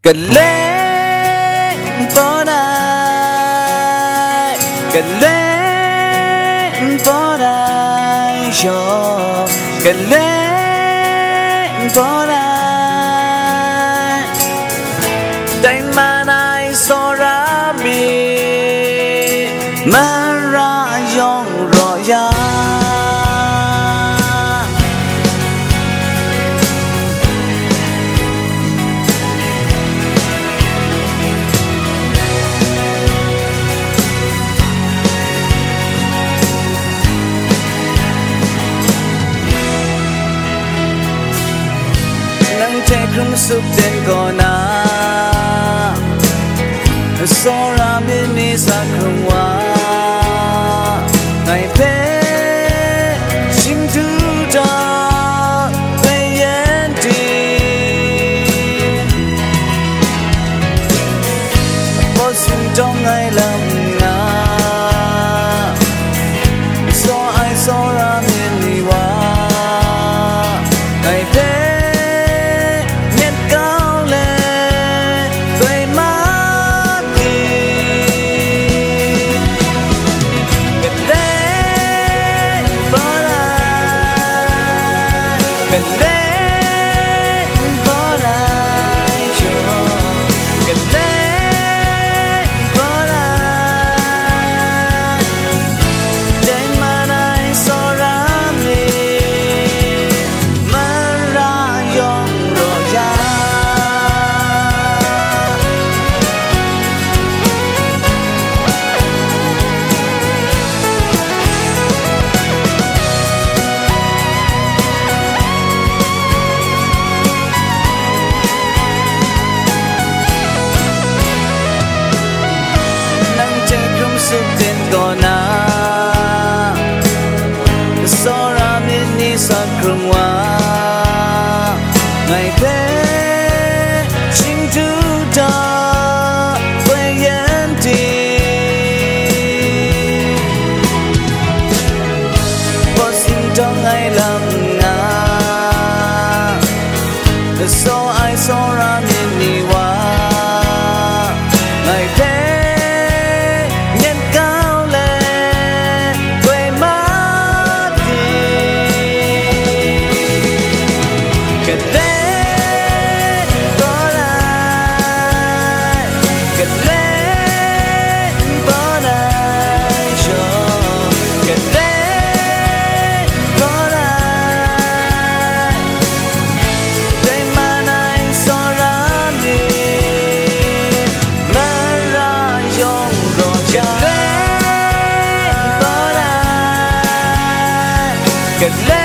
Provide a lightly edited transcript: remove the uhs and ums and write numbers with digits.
Cần lên phố này, cần lên phố này cho cần lên phố này đánh mà này so ra mi mà ra dòng rồi ya Krum sup den kona sora mini sakrwa ngai pe sing tu da bayan ti bo sing dong ngai lam nga so ai sora mini wa ngai pe gona sora mini sakrwa ngai pe sing tu da bayan ti bo sing dong ngai lam nga so ai sora mini wa ngai pe Good